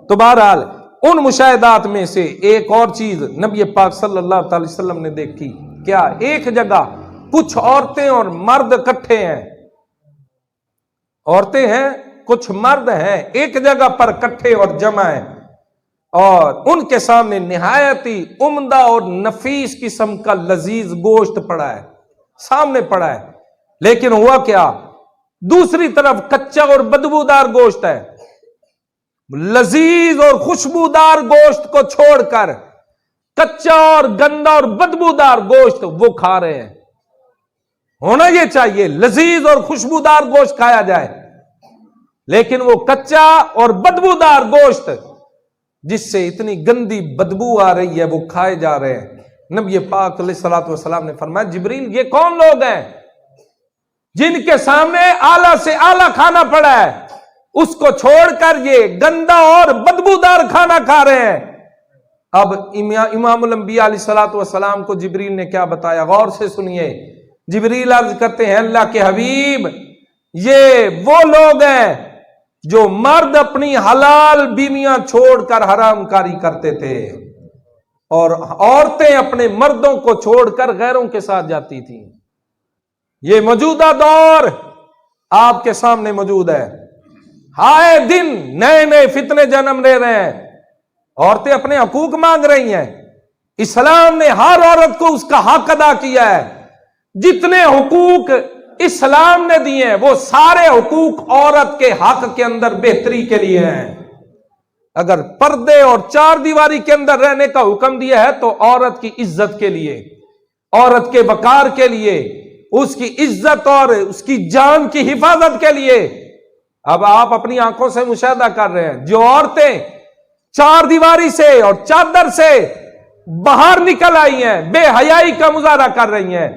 تو بہرحال ان مشاہدات میں سے ایک اور چیز نبی پاک صلی اللہ علیہ وسلم نے دیکھی، کیا؟ ایک جگہ کچھ عورتیں اور مرد اکٹھے ہیں، عورتیں ہیں کچھ مرد ہیں، ایک جگہ پر اکٹھے اور جمع ہیں، اور ان کے سامنے نہایت ہی عمدہ اور نفیس قسم کا لذیذ گوشت پڑا ہے، سامنے پڑا ہے، لیکن ہوا کیا؟ دوسری طرف کچا اور بدبودار گوشت ہے۔ لذیذ اور خوشبودار گوشت کو چھوڑ کر کچا اور گندا اور بدبودار گوشت وہ کھا رہے ہیں۔ ہونا یہ چاہیے لذیذ اور خوشبودار گوشت کھایا جائے، لیکن وہ کچا اور بدبودار گوشت جس سے اتنی گندی بدبو آ رہی ہے وہ کھائے جا رہے ہیں۔ نبی پاک علیہ الصلوۃ والسلام نے فرمایا جبریل یہ کون لوگ ہیں جن کے سامنے اعلیٰ سے اعلیٰ کھانا پڑا ہے، اس کو چھوڑ کر یہ گندا اور بدبودار کھانا کھا رہے ہیں۔ اب امام الانبیاء علیہ الصلوۃ والسلام کو جبریل نے کیا بتایا، غور سے سنیے۔ جبریل عرض کرتے ہیں اللہ کے حبیب یہ وہ لوگ ہیں جو مرد اپنی حلال بیویاں چھوڑ کر حرام کاری کرتے تھے، اور عورتیں اپنے مردوں کو چھوڑ کر غیروں کے ساتھ جاتی تھیں۔ یہ موجودہ دور آپ کے سامنے موجود ہے، آئے دن نئے نئے فتنے جنم لے رہے ہیں، عورتیں اپنے حقوق مانگ رہی ہیں۔ اسلام نے ہر عورت کو اس کا حق ادا کیا ہے، جتنے حقوق اسلام نے دیے ہیں وہ سارے حقوق عورت کے حق کے اندر بہتری کے لیے ہیں۔ اگر پردے اور چار دیواری کے اندر رہنے کا حکم دیا ہے تو عورت کی عزت کے لیے، عورت کے وقار کے لیے، اس کی عزت اور اس کی جان کی حفاظت کے لیے۔ اب آپ اپنی آنکھوں سے مشاہدہ کر رہے ہیں جو عورتیں چار دیواری سے اور چادر سے باہر نکل آئی ہیں، بے حیائی کا مظاہرہ کر رہی ہیں،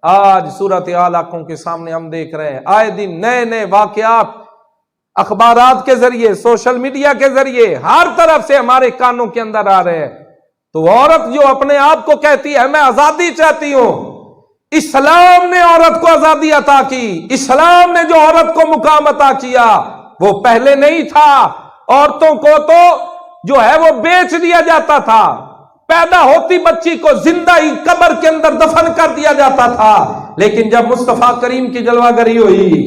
آج صورتحال آنکھوں کے سامنے ہم دیکھ رہے ہیں۔ آئے دن نئے نئے واقعات اخبارات کے ذریعے، سوشل میڈیا کے ذریعے ہر طرف سے ہمارے کانوں کے اندر آ رہے ہیں۔ تو عورت جو اپنے آپ کو کہتی ہے میں آزادی چاہتی ہوں، اسلام نے عورت کو آزادی عطا کی، اسلام نے جو عورت کو مقام عطا کیا وہ پہلے نہیں تھا۔ عورتوں کو تو جو ہے وہ بیچ دیا جاتا تھا، پیدا ہوتی بچی کو زندہ ہی قبر کے اندر دفن کر دیا جاتا تھا، لیکن جب مصطفیٰ کریم کی جلوہ گری ہوئی،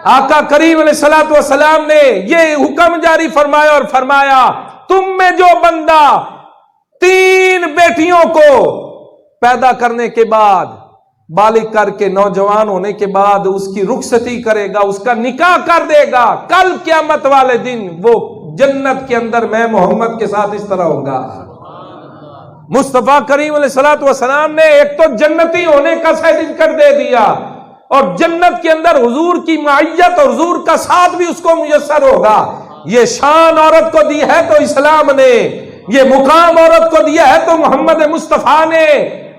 آقا کریم علیہ الصلوۃ والسلام نے یہ حکم جاری فرمایا اور فرمایا تم میں جو بندہ 3 بیٹیوں کو پیدا کرنے کے بعد بالغ کر کے نوجوان ہونے کے بعد اس کی رخصتی کرے گا، اس کا نکاح کر دے گا، کل قیامت والے دن وہ جنت کے اندر میں محمد کے ساتھ اس طرح ہوگا۔ مصطفیٰ کریم علیہ الصلوۃ والسلام نے ایک تو جنتی ہونے کا سرٹیفکیٹ دے دیا، اور جنت کے اندر حضور کی معیت اور حضور کا ساتھ بھی اس کو میسر ہوگا۔ یہ شان عورت کو دی ہے تو اسلام نے، یہ مقام عورت کو دیا ہے تو محمد مصطفیٰ نے،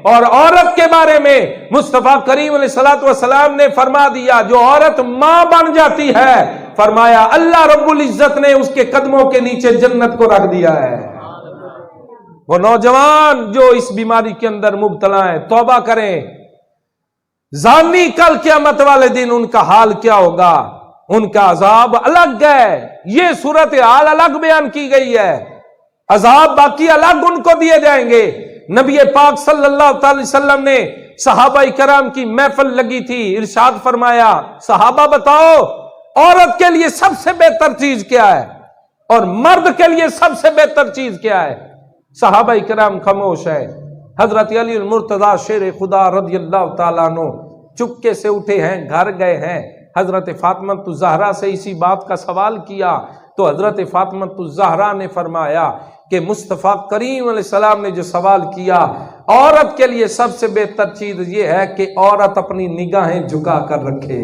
اور عورت کے بارے میں مصطفیٰ کریم علیہ الصلوۃ والسلام نے فرما دیا جو عورت ماں بن جاتی ہے، فرمایا اللہ رب العزت نے اس کے قدموں کے نیچے جنت کو رکھ دیا ہے۔ وہ نوجوان جو اس بیماری کے اندر مبتلا ہیں توبہ کریں، زانی کل قیامت والے دن ان کا حال کیا ہوگا، ان کا عذاب الگ ہے۔ یہ صورتحال الگ بیان کی گئی ہے، عذاب باقی الگ ان کو دیے جائیں گے۔ نبی پاک صلی اللہ تعالی وسلم نے صحابہ کرام کی محفل لگی تھی، ارشاد فرمایا صحابہ بتاؤ عورت کے لیے سب سے بہتر چیز کیا ہے اور مرد کے لیے سب سے بہتر چیز کیا ہے؟ صحابہ کرام خاموش ہے۔ حضرت علی المرتضی شیر خدا رضی اللہ تعالیٰ عنہ چپکے سے اٹھے ہیں، گھر گئے ہیں، حضرت فاطمہ الزہرا سے اسی بات کا سوال کیا تو حضرت فاطمہ الزہرا نے فرمایا کہ مصطفیٰ کریم علیہ السلام نے جو سوال کیا، عورت کے لیے سب سے بہتر چیز یہ ہے کہ عورت اپنی نگاہیں جھکا کر رکھے،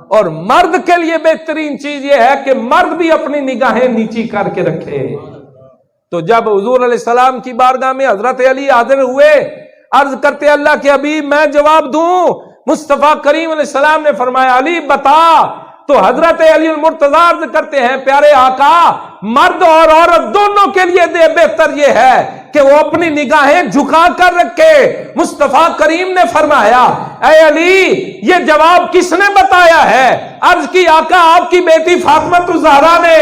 اور مرد کے لیے بہترین چیز یہ ہے کہ مرد بھی اپنی نگاہیں نیچی کر کے رکھے۔ تو جب حضور علیہ السلام کی بارگاہ میں حضرت علی حاضر ہوئے، عرض کرتے اللہ کے حبیب میں جواب دوں؟ مصطفیٰ کریم علیہ السلام نے فرمایا علی بتا۔ تو حضرت علی المرتضی عرض کرتے ہیں پیارے آقا مرد اور عورت دونوں کے لیے بہتر یہ ہے کہ وہ اپنی نگاہیں جھکا کر رکھے۔ مصطفیٰ کریم نے فرمایا اے علی یہ جواب کس نے بتایا ہے؟ عرض کی آقا آپ کی بیٹی فاطمہ الزہرا نے۔